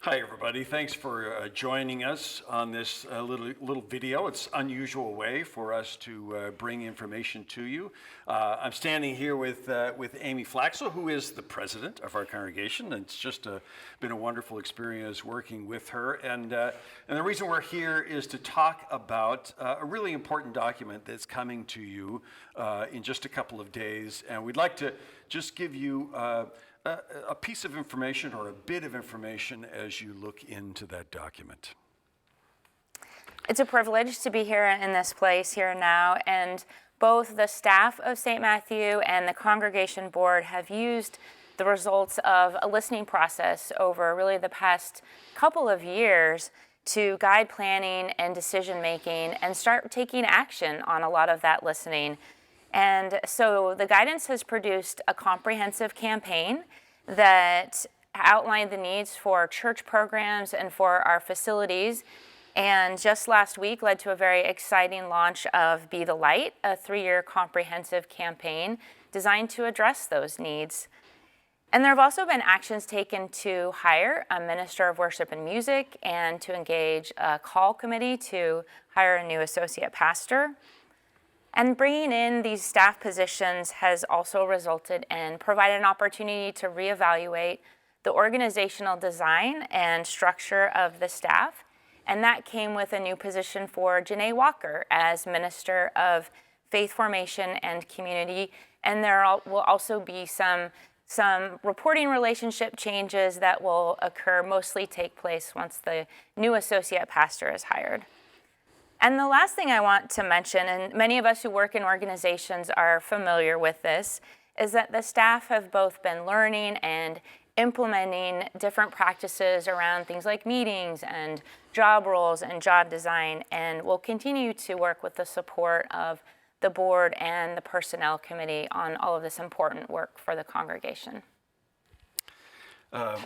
Hi, everybody. Thanks for joining us on this little video. It's an unusual way for us to bring information to you. I'm standing here with Amy Flaxel, who is the president of our congregation, and it's just been a wonderful experience working with her. And the reason we're here is to talk about a really important document that's coming to you in just a couple of days. And we'd like to just give you a piece of information or a bit of information as you look into that document. It's a privilege to be here in this place here now, and both the staff of St. Matthew and the congregation board have used the results of a listening process over really the past couple of years to guide planning and decision making and start taking action on a lot of that listening. And so the guidance has produced a comprehensive campaign that outlined the needs for church programs and for our facilities. And just last week led to a very exciting launch of Be the Light, a 3-year comprehensive campaign designed to address those needs. And there have also been actions taken to hire a minister of worship and music and to engage a call committee to hire a new associate pastor. And bringing in these staff positions has also resulted in providing an opportunity to reevaluate the organizational design and structure of the staff. And that came with a new position for Janae Walker as Minister of Faith Formation and Community. And there will also be some reporting relationship changes that will occur, mostly take place once the new associate pastor is hired. And the last thing I want to mention, and many of us who work in organizations are familiar with this, is that the staff have both been learning and implementing different practices around things like meetings and job roles and job design, and will continue to work with the support of the board and the personnel committee on all of this important work for the congregation.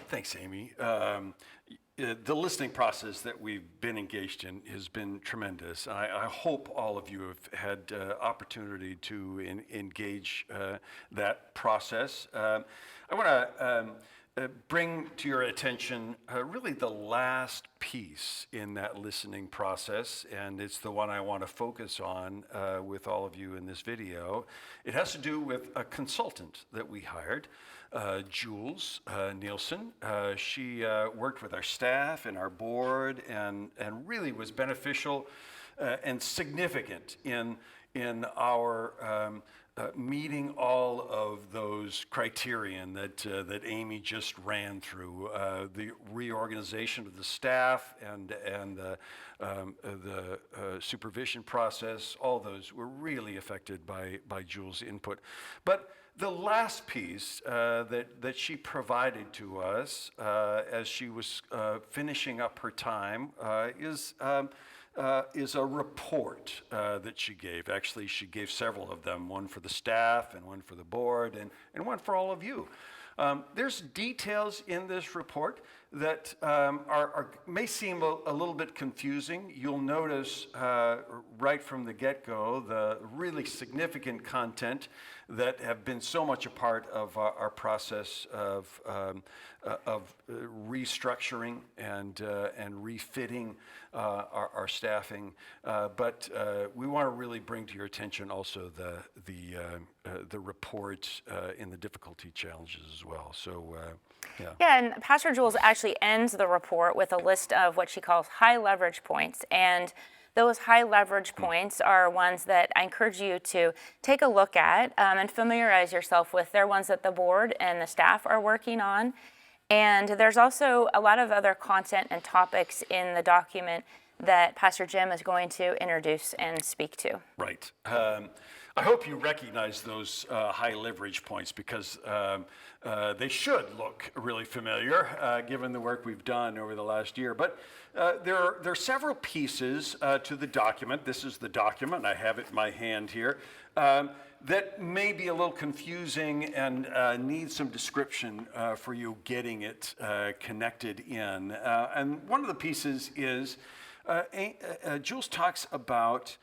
Thanks, Amy. The listening process that we've been engaged in has been tremendous. I hope all of you have had opportunity to engage that process. I want to bring to your attention really the last piece in that listening process, and it's the one I want to focus on with all of you in this video. It has to do with a consultant that we hired, Jules Nielsen. She worked with our staff and our board and really was beneficial and significant in our meeting all of those criterion that Amy just ran through. The reorganization of the staff and the supervision process, all those were really affected by Jules' input. But the last piece that she provided to us as she was finishing up her time is a report that she gave. Actually, she gave several of them, one for the staff and one for the board and one for all of you. There's details in this report that may seem a little bit confusing. You'll notice right from the get-go the really significant content that have been so much a part of our process of restructuring and refitting our staffing. But we want to really bring to your attention also the report in the difficulty challenges as well. So. Yeah, and Pastor Jules actually ends the report with a list of what she calls high leverage points. And those high leverage points are ones that I encourage you to take a look at and familiarize yourself with. They're ones that the board and the staff are working on. And there's also a lot of other content and topics in the document that Pastor Jim is going to introduce and speak to. Right. I hope you recognize those high leverage points because they should look really familiar given the work we've done over the last year. But there are several pieces to the document. This is the document. I have it in my hand here. That may be a little confusing and need some description for you getting it connected in. And one of the pieces is Jules talks about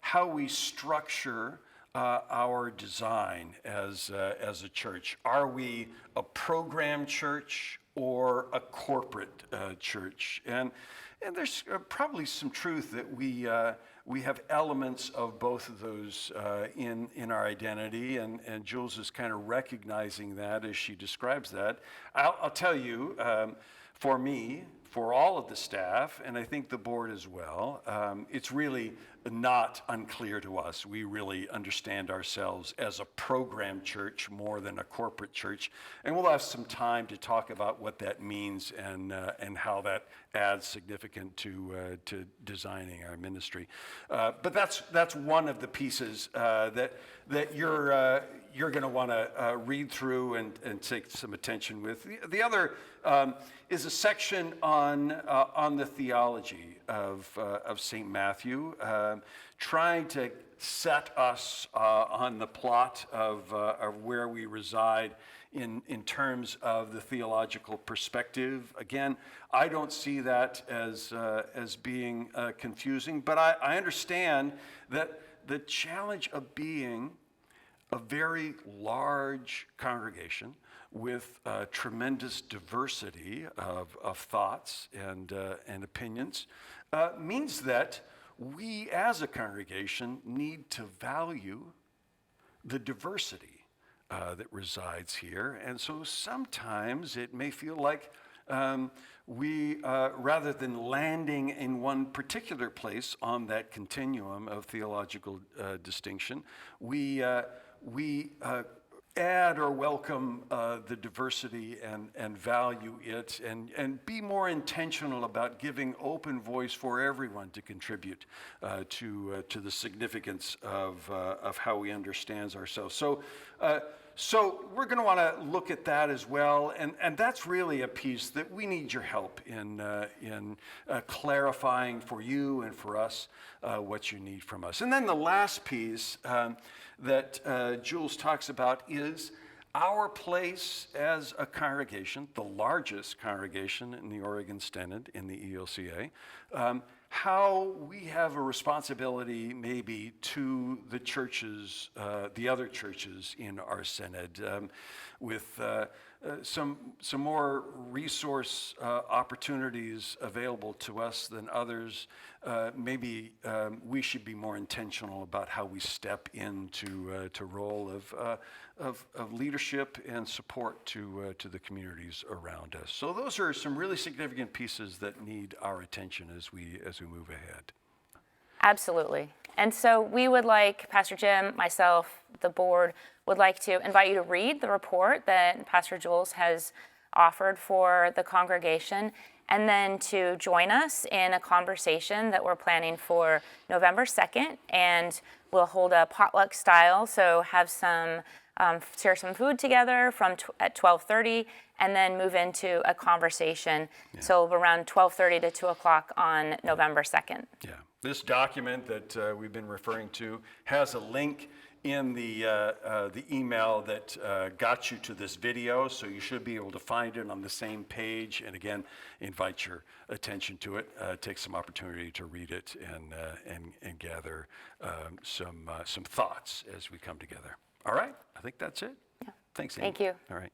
how we structure our design as a church. Are we a program church? or a corporate church. And there's probably some truth that we have elements of both of those in our identity, and Jules is kind of recognizing that as she describes that. I'll tell you, for me, for all of the staff, and I think the board as well, it's really not unclear to us. We really understand ourselves as a program church more than a corporate church, and we'll have some time to talk about what that means and how that adds significant to designing our ministry. But that's one of the pieces that you're going to want to read through and take some attention with. The other is a section on the theology of St. Matthew, trying to set us on the plot of where we reside in terms of the theological perspective. Again, I don't see that as being confusing, but I understand that the challenge of being a very large congregation with tremendous diversity of thoughts and opinions means that we as a congregation need to value the diversity that resides here. And so sometimes it may feel like we, rather than landing in one particular place on that continuum of theological distinction, we add or welcome the diversity and value it, and be more intentional about giving open voice for everyone to contribute to the significance of how we understand ourselves. So we're going to want to look at that as well, and that's really a piece that we need your help in clarifying for you and for us what you need from us. And then the last piece that Jules talks about is our place as a congregation, the largest congregation in the Oregon Synod, in the ELCA, how we have a responsibility maybe to the churches, the other churches in our synod, with some more resource opportunities available to us than others. Maybe we should be more intentional about how we step into to role of leadership and support to the communities around us. So those are some really significant pieces that need our attention as we move ahead. Absolutely. And so we would like, Pastor Jim, myself, the board, would like to invite you to read the report that Pastor Jules has offered for the congregation, and then to join us in a conversation that we're planning for November 2nd. And we'll hold a potluck style, so have some, share some food together at 12:30, and then move into a conversation. Yeah. So around 12:30 to 2 o'clock on November 2nd. Yeah. This document that we've been referring to has a link in the email that got you to this video, so you should be able to find it on the same page. And again, invite your attention to it. Take some opportunity to read it and gather some thoughts as we come together. All right, I think that's it. Yeah. Thanks, Amy. Thank you. All right.